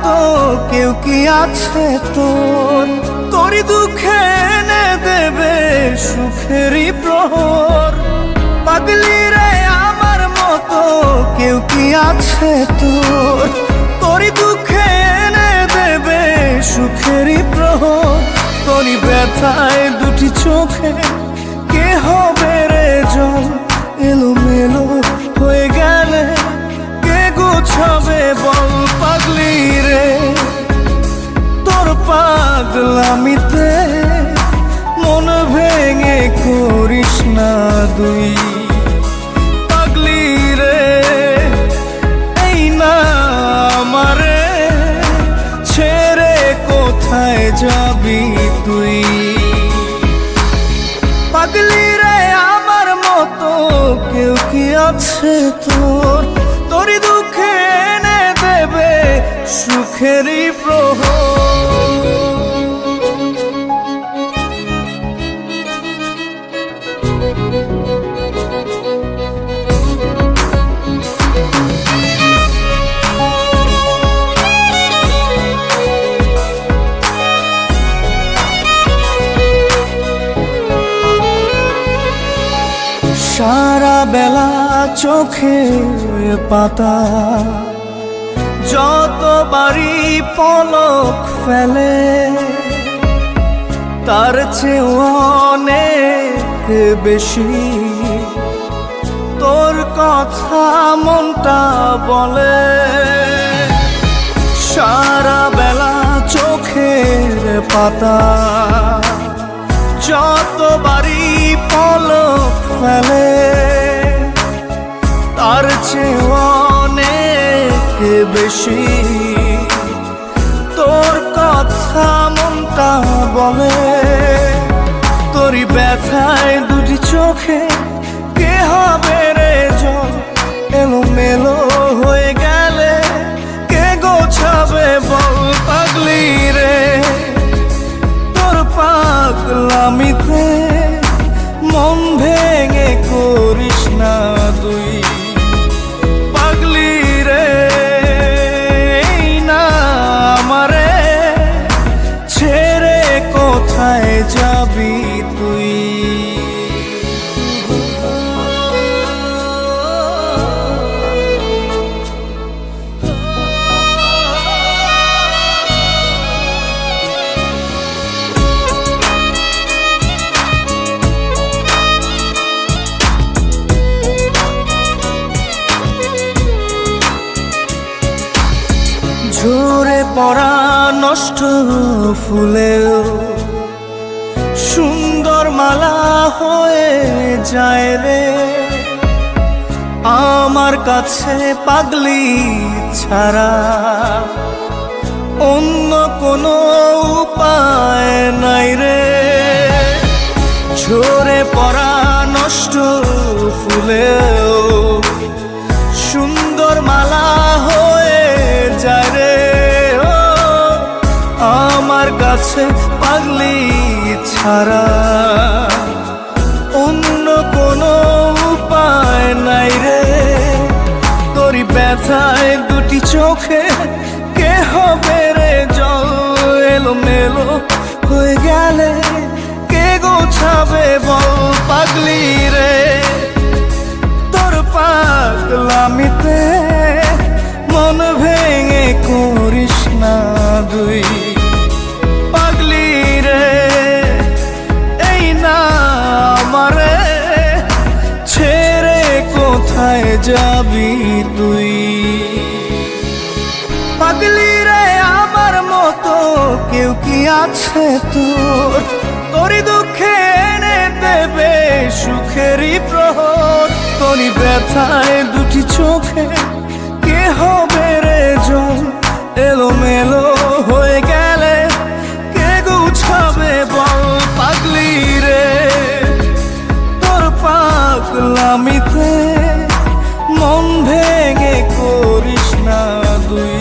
মতো কেউ কি আছে তোর? তোরই দুঃখে এনে দেবে সুখেরই প্রহর। পাগলি রে আমার মতো কেউ কি আছে তোর? তোরই দুঃখে এনে দেবে সুখেরই প্রহর। তোরই ব্যথায় দুটি চোখে কে হবে রে জল? এলোমেলো হয়ে গেলে কে গোছাবে বল? পাগলি রে তোর পাগলামিতে মন ভেঙে করিস না দুই। পাগলি রে এই না আমারে ছেড়ে কোথায় যাবি তুই? পাগলি রে আমার মতো কেউ কি আছে তোর? তোরই দুঃখে এনে দেবে সুখেরই প্রহর। সারা বেলা চোখে পাতা যতবারই পলক ফেলে, তার চেয়ে অনেক বেশি তোর কথা মনটা বলে। সারা বেলা চোখের পাতা যতবারই পলক ফেলে, তার চেয়ে অনেক বেশি তোর কথা মনটা বলে। তোরই ব্যথায় দুটি চোখে কে হবে রে জল? এলোমেলো হয়ে গেলে কে গোছাবে বল? পাগলি রে তোর পাগলামিতে মন ভেঙে করিস না তুই। পাগলি রে এই না আমারে ছেড়ে কোথায় যাবি তুই? ঝরে পড়া নষ্ট ফুলেও সুন্দর মালা হয়ে যায় রে আমার কাছে। পাগলি ছাড়া অন্য কোনো উপায় নাই রে। ঝরে পড়া নষ্ট ফুলেও সুন্দর মালা হয়ে যায় রে আমার কাছে। পাগলি ছাড়া অন্য কোনো উপায় নাই রে। তোরই ব্যথায় দুটি চোখে কে হবে রে জল? এলোমেলো হয়ে গেলে কে গোছাবে বল? পাগলি রে তোর পাগলামিতে মন ভেঙে করিস না দুই। পাগলি রে এই না আমারে ছেড়ে কোথায় যাবি তুই? পাগলি রে আমার মতো কেউ কি আছে তোর? তোরই দুঃখে এনে দেবে সুখেরই প্রহর। তোরই ব্যথায় দুটি চোখে কে হবে রে জল? এলোমেলো হয়ে গেলে কে গুছাবে বল? পাগলি রে তোর পাগলামিতে মন ভেঙে করিস না দুই।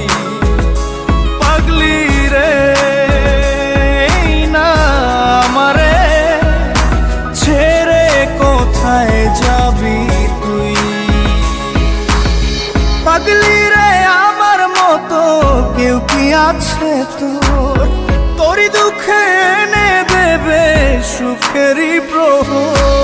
পাগলি রে এই না আমারে ছেড়ে কোথায় যাবি তুই? পাগলি রে আমার মতো কেউ কি আছে তোরই দুঃখে এনে দেবে সুখেরই প্রহর।